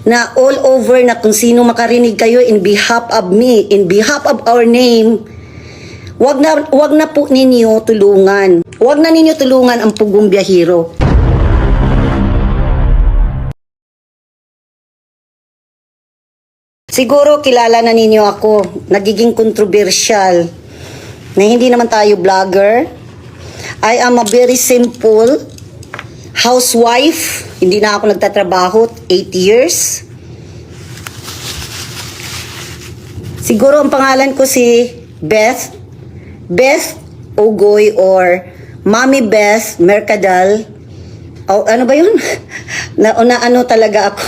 na all over na kung sino makarinig kayo in behalf of me, in behalf of our name, wag na po ninyo tulungan. Wag na ninyo tulungan ang Pugong Biyahero. Siguro kilala na ninyo ako, nagiging controversial, na hindi naman tayo vlogger. I am a very simple housewife. Hindi na ako nagtatrabaho 8 years. Siguro ang pangalan ko si Beth Ogoy or Mommy Beth Mercadal. Oh, ano ba yun? Ano talaga ako.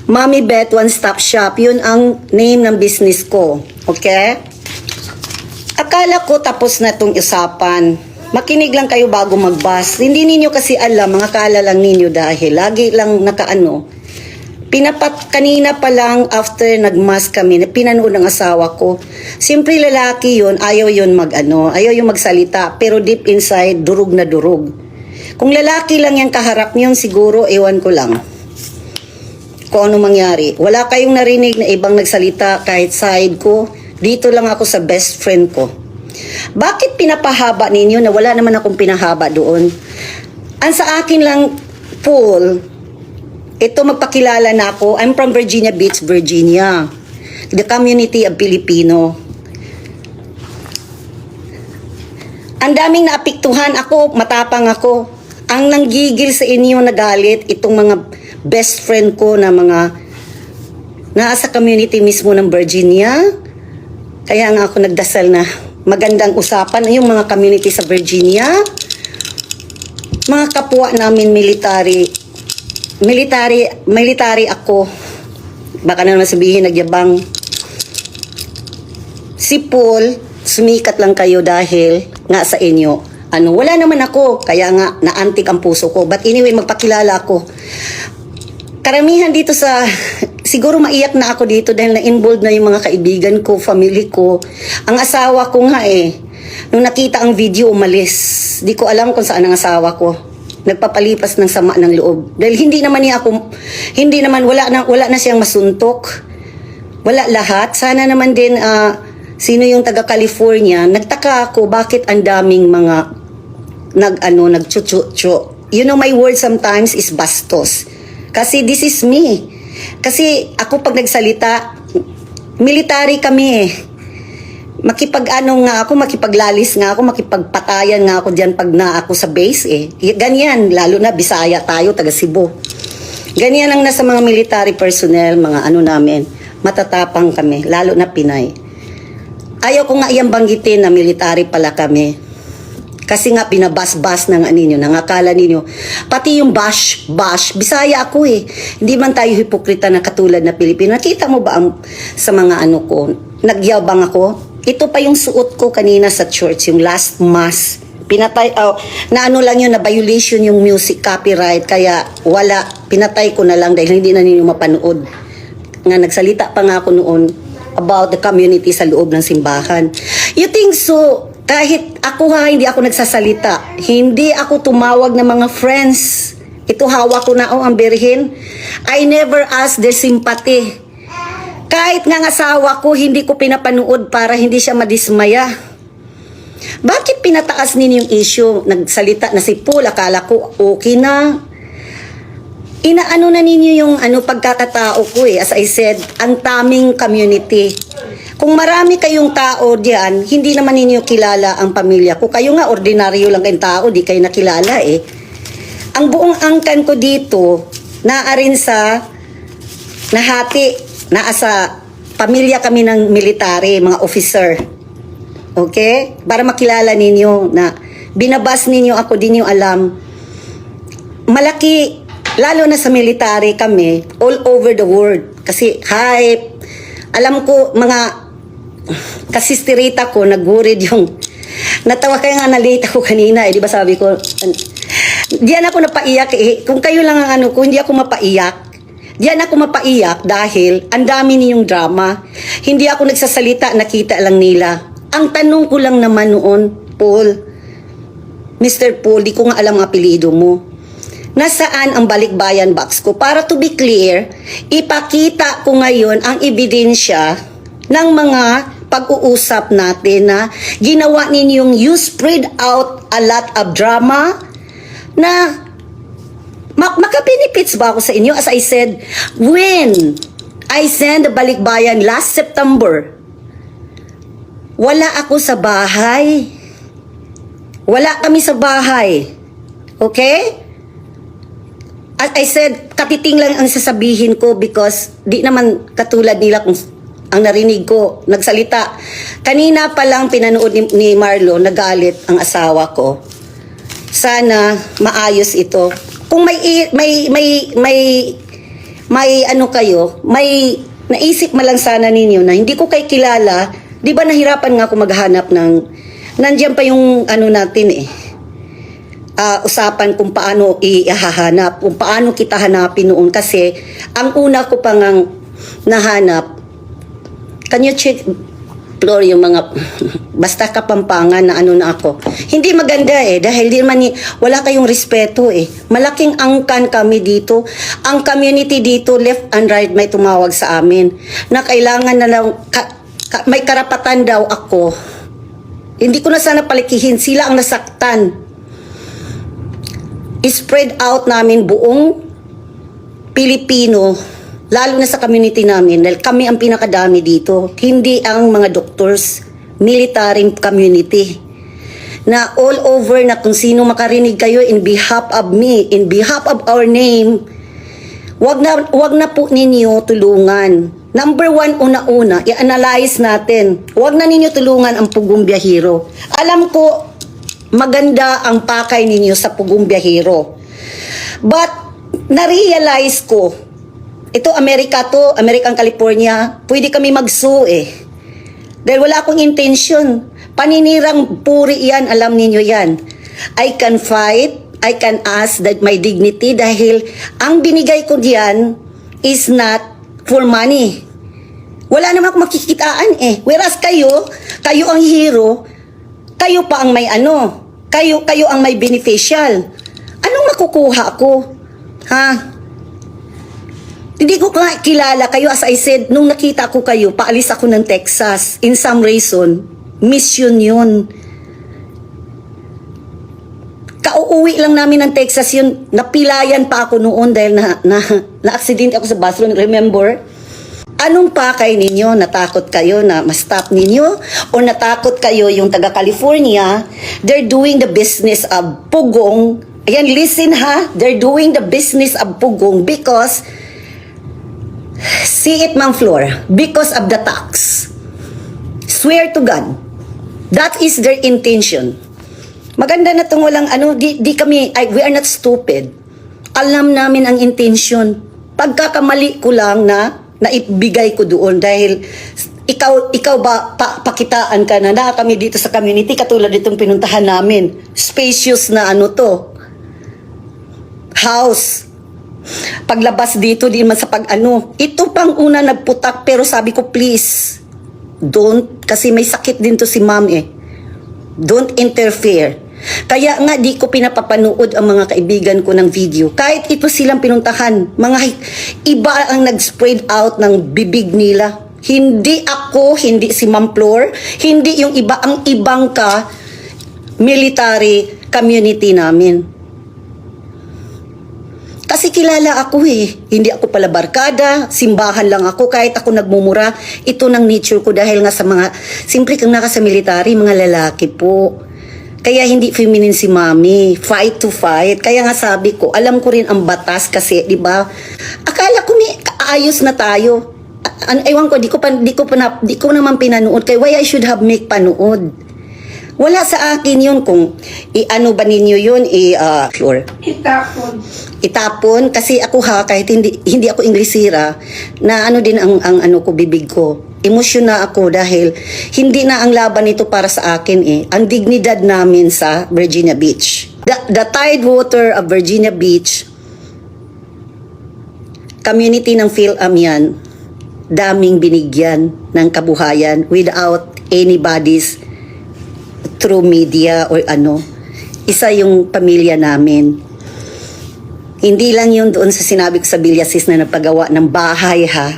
Mommy Beth One Stop Shop. Yun ang name ng business ko. Okay? Akala ko tapos na itong usapan. Makinig lang kayo bago magbas. Hindi ninyo kasi alam, mga kala lang ninyo dahil lagi lang nakaano. Kanina pa lang after nagmas kami, pinanood ng asawa ko. Siyempre lalaki yun, ayaw yun ayaw yung magsalita. Pero deep inside, durug na durug. Kung lalaki lang yung kaharap niyon, siguro, ewan ko lang kung ano mangyari. Wala kayong narinig na ibang nagsalita kahit side ko. Dito lang ako sa best friend ko. Bakit pinapahaba ninyo na wala naman akong pinahaba doon? Ang sa akin lang, Paul, ito magpakilala na ako. I'm from Virginia Beach, Virginia. The community of Filipino. Ang daming naapektuhan ako, matapang ako. Ang nanggigil sa inyo na galit, itong mga best friend ko na mga nasa community mismo ng Virginia. Kaya nga ako nagdasal na magandang usapan yung mga community sa Virginia. Mga kapwa namin military ako. Baka na naman sabihin nagyabang. Si Paul, sumikat lang kayo dahil nga sa inyo. Wala naman ako, kaya nga naantik ang puso ko. But anyway, magpakilala ako. Karamihan dito siguro maiyak na ako dito dahil na-involved na yung mga kaibigan ko, family ko. Ang asawa ko nga nung nakita ang video, umalis. Di ko alam kung saan ang asawa ko. Nagpapalipas ng sama ng loob. Dahil wala na siyang masuntok. Wala lahat. Sana naman din, sino yung taga California, nagtaka ako bakit ang daming mga nagchuchucho. You know, my word sometimes is bastos. Kasi this is me. Kasi ako pag nagsalita, military kami makipaglalis nga ako, makipagpatayan nga ako diyan pag na ako sa base Ganyan, lalo na Bisaya tayo, taga Cebu. Ganyan ang nasa mga military personnel, mga namin, matatapang kami, lalo na Pinay. Ayaw ko nga iyang banggitin na military pala kami. Kasi nga pinabas-bas ng ninyo, nangakala ninyo. Pati yung bash, Bisaya ako Hindi man tayo hipokrita na katulad na Pilipino. Nakita mo ba sa mga ko, nagyabang ako? Ito pa yung suot ko kanina sa church, yung last mass. Pinatay, lang yun, na violation yung music copyright. Kaya pinatay ko na lang dahil hindi na ninyo mapanood. Nga nagsalita pa nga ako noon about the community sa loob ng simbahan. You think so? Kahit ako hindi ako nagsasalita. Hindi ako tumawag ng mga friends. Ito hawak ko na ang birhen. I never ask their sympathy. Kahit nga asawa ko, hindi ko pinapanood para hindi siya madismaya. Bakit pinataas ninyo yung issue? Nagsalita na si Paul, akala ko okay na. Inaano na ninyo yung pagkakatao ko As I said, ang taming community. Kung marami kayong tao diyan, hindi naman ninyo kilala ang pamilya ko. Kayo nga, ordinaryo lang kayong tao, di kayo nakilala Ang buong angkan ko dito, naarin sa nahati, naasa pamilya kami ng military, mga officer. Okay? Para makilala ninyo na binabas ninyo ako, di nyo alam. Malaki, lalo na sa military kami, all over the world. Kasi hype. Alam ko, mga kasistirita ko, nag-worried yung natawa kaya nga na-late ako kanina di ba sabi ko diyan ako napaiyak kung kayo lang ang ko, hindi ako mapaiyak. Diyan ako mapaiyak dahil ang dami niyong drama. Hindi ako nagsasalita, nakita lang nila. Ang tanong ko lang naman noon, Paul, Mr. Paul, di ko nga alam ang apelido mo. nasaan ang balikbayan box ko. Para to be clear, ipakita ko ngayon ang ebidensya ng mga pag-uusap natin na ginawa ninyong you spread out a lot of drama na makabenefits ba ako sa inyo? As I said, when I send the balikbayan last September, wala ako sa bahay. Wala kami sa bahay. Okay? As I said, katiting lang ang sasabihin ko because di naman katulad nila kung ang narinig ko, nagsalita. Kanina pa lang pinanood ni Marlo, nagalit ang asawa ko. Sana maayos ito. Kung may ano kayo, may naisip man lang sana ninyo na hindi ko kay kilala, di ba nahirapan nga ako maghanap ng, nandiyan pa yung ano natin usapan kung paano ihahanap, kung paano kita hanapin noon kasi ang una ko pang nahanap. Can you check, Flor, yung mga basta Kapampangan na ano na ako. Hindi maganda dahil di man wala kayong respeto Malaking angkan kami dito. Ang community dito, left and right, may tumawag sa amin na kailangan na lang, may karapatan daw ako. Hindi ko na sana palikihin, sila ang nasaktan. I-spread out namin buong Pilipino, lalo na sa community namin, dahil kami ang pinakadami dito. Hindi ang mga doctors, military community. Na all over na kung sino makarinig kayo in behalf of me, in behalf of our name, wag na po ninyo tulungan. Number one, una-una, i-analyze natin. Wag na ninyo tulungan ang Pugong Biyahero. Alam ko, maganda ang pakay ninyo sa Pugong Biyahero. But, na-realize ko, ito, American California, pwede kami mag-sue Dahil wala akong intention. Paninirang puri yan, alam ninyo yan. I can fight, I can ask that my dignity dahil ang binigay ko diyan is not for money. Wala naman akong makikitaan Whereas kayo ang hero, kayo pa ang may kayo ang may beneficial. Anong makukuha ko? Hindi ko kilala kayo. As I said, nung nakita ko kayo, paalis ako ng Texas. In some reason, mission yun. Kauuwi lang namin ng Texas yun. Napilayan pa ako noon dahil na-accident ako sa bathroom. Remember? Anong pakay ninyo? Natakot kayo na ma-stop ninyo? O natakot kayo yung taga-California? They're doing the business of Pugong. Ayan, listen They're doing the business of Pugong because see it, Ma'am Flor, because of the tax. Swear to God, that is their intention. Maganda na itong walang di kami, we are not stupid. Alam namin ang intention. Pagkakamali ko lang na naibigay ko doon dahil ikaw ba pakitaan ka na kami dito sa community katulad ditong pinuntahan namin. Spacious na house. Paglabas dito, di man sa ito pang una nagputak, pero sabi ko, please, don't, kasi may sakit din to si ma'am Don't interfere. Kaya nga, di ko pinapapanood ang mga kaibigan ko ng video. Kahit ito silang pinuntahan, mga iba ang nag-spread out ng bibig nila. Hindi ako, hindi si Ma'am Flor, hindi yung iba, ang ibang military community namin. Kasi kilala ako Hindi ako pala barkada, simbahan lang ako, kahit ako nagmumura. Ito ng nature ko dahil nga sa mga, simple kang naka sa military, mga lalaki po. Kaya hindi feminine si mami, fight to fight. Kaya nga sabi ko, alam ko rin ang batas kasi, di ba? Akala ko ayos na tayo. Ewan ko, di ko naman pinanood. Kaya why I should have make panood? Wala sa akin yun kung ano ba ninyo yun, Flor? Itapon kasi ako kahit hindi ako Inglesira, na din ang ko, bibig ko. Emosyon na ako dahil hindi na ang laban nito para sa akin Ang dignidad namin sa Virginia Beach. The Tidewater of Virginia Beach, community ng PhilAm yan, daming binigyan ng kabuhayan without anybody's through media or isa yung pamilya namin. Hindi lang yun doon sa sinabi ko sa Villasis na napagawa ng bahay ha.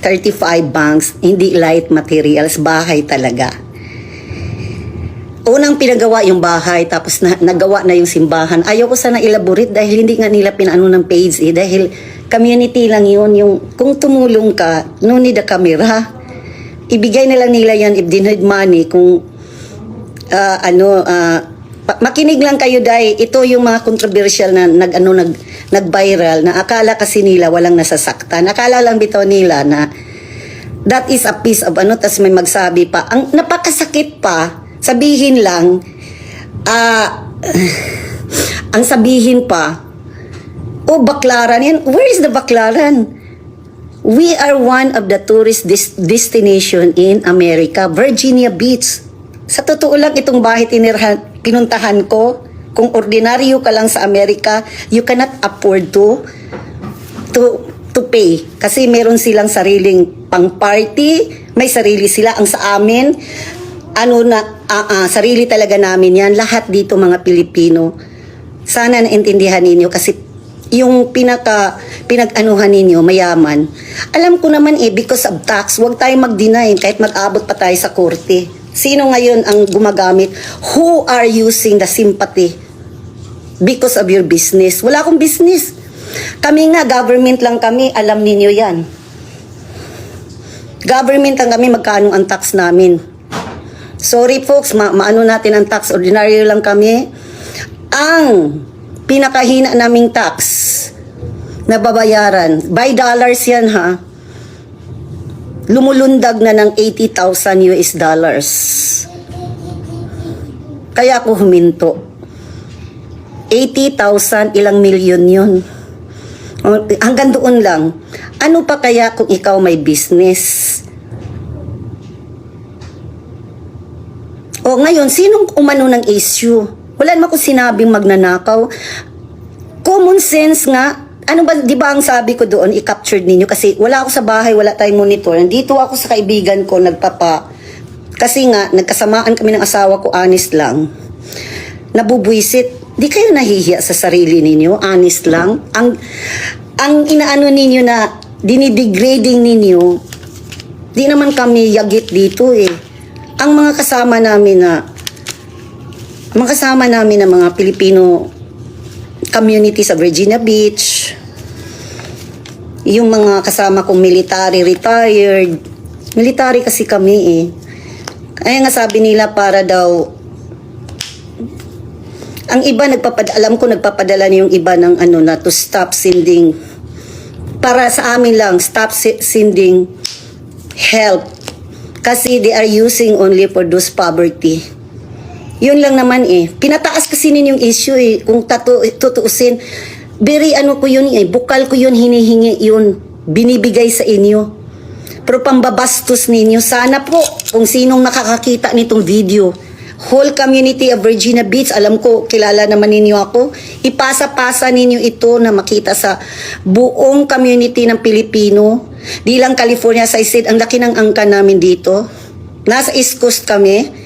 35 banks, hindi light materials, bahay talaga. Unang pinagawa yung bahay, tapos nagawa na yung simbahan. Ayaw ko sana elaborate dahil hindi nga nila pinaano ng page dahil community lang yun. Yung, kung tumulong ka, no need a camera. Ibigay na lang nila yan if they need money. Kung makinig lang kayo dahil ito yung mga controversial na nag-viral na akala kasi nila walang nasasaktan. Akala lang bitaw nila na that is a piece of tas may magsabi pa. Ang napakasakit pa, sabihin lang, ang sabihin pa, baklaran yan. Where is the baklaran? We are one of the tourist destination in America, Virginia Beach. Sa totoo lang, itong bahay pinuntahan ko, kung ordinaryo ka lang sa Amerika, you cannot afford to pay. Kasi meron silang sariling pang-party, may sarili sila. Ang sa amin, sarili talaga namin yan. Lahat dito mga Pilipino. Sana naintindihan ninyo kasi yung pinag-anuhan ninyo, mayaman. Alam ko naman because of tax, huwag tayo mag-deny kahit mag-abot pa tayo sa korte. Sino ngayon ang gumagamit? Who are using the sympathy because of your business? Wala akong business. Kami nga, government lang kami, alam ninyo yan. Government lang kami, magkano ang tax namin. Sorry folks, maano natin ang tax, ordinaryo lang kami. Ang pinakahina naming tax na babayaran, by dollars yan ha, lumulundag na ng 80,000 US dollars. Kaya ako huminto. 80,000, ilang milyon yun. Hanggang doon lang. Ano pa kaya kung ikaw may business? Ngayon, sinong umano ng issue? Wala naman akong sinabing magnanakaw. Common sense nga. Ano ba, di ba ang sabi ko doon, i-captured ninyo? Kasi wala ako sa bahay, wala tayong monitor. Nandito ako sa kaibigan ko, kasi nga, nagkasamaan kami ng asawa ko, honest lang. Nabubuisit. Di kayo nahihiya sa sarili ninyo, honest lang. Ang inaano ninyo na, dinidegrading ninyo, di naman kami yagit dito Ang mga kasama namin na mga Pilipino community sa Virginia Beach, yung mga kasama kong military, retired, military kasi kami Kaya nga sabi nila para daw, ang iba alam ko nagpapadala na yung iba ng to stop sending, para sa amin lang, stop sending help. Kasi they are using only for those poverty. Yun lang naman Pinataas kasi ninyong issue Kung tutuusin, very ko yun bukal ko yun, hinihingi yun, binibigay sa inyo. Pero pambabastos ninyo, sana po, kung sinong nakakakita nitong video, whole community of Virginia Beach, alam ko, kilala naman ninyo ako, ipasa-pasa ninyo ito na makita sa buong community ng Pilipino. Di lang California, as I said, ang laki ng angka namin dito. Nasa East Coast kami.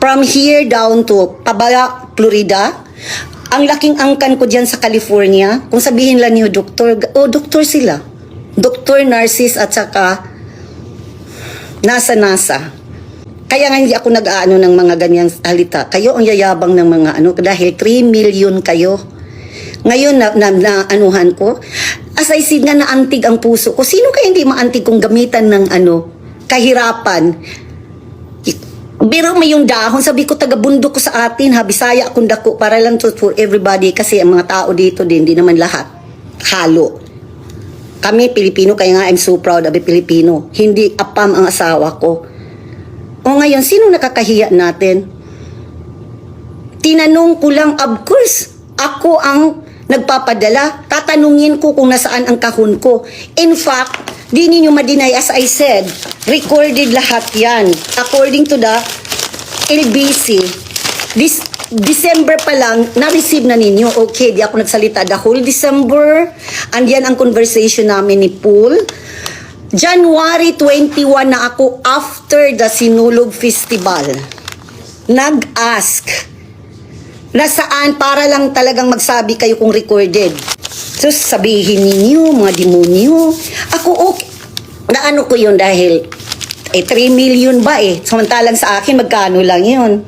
From here down to Pabala, Florida. Ang laking angkan ko dyan sa California. Kung sabihin lang niyo, doktor, doktor sila. Doktor, nurses, at saka NASA. Kaya nga hindi ako nag-aano ng mga ganyang halita. Kayo ang yayabang ng mga dahil 3 million kayo. Ngayon na anuhan ko. As I said nga, naantig ang puso ko. Sino kaya hindi maantig kung gamitan ng kahirapan? Pero may yung dahon, sabi ko, taga-bundok ko sa atin, Bisaya akong dako, para lang to for everybody, kasi ang mga tao dito din, di naman lahat. Halo. Kami, Pilipino, kaya nga I'm so proud of a Pilipino. Hindi apam ang asawa ko. Ngayon, sino nakakahiya natin? Tinanong ko lang, of course, ako ang nagpapadala. Tatanungin ko kung nasaan ang kahon ko. In fact, di ninyo ma-deny, as I said, recorded lahat yan. According to the LBC, this December pa lang, na-receive na ninyo. Okay, di ako nagsalita. The whole December, andyan ang conversation namin ni Paul. January 21 na ako after the Sinulog Festival. Nag-ask. Nasaan para lang talagang magsabi kayo kung recorded. So, sabihin ninyo, mga demonyo. Ako, okay. Naano ko yun dahil, 3 million ba eh. Samantalang sa akin, magkano lang yun.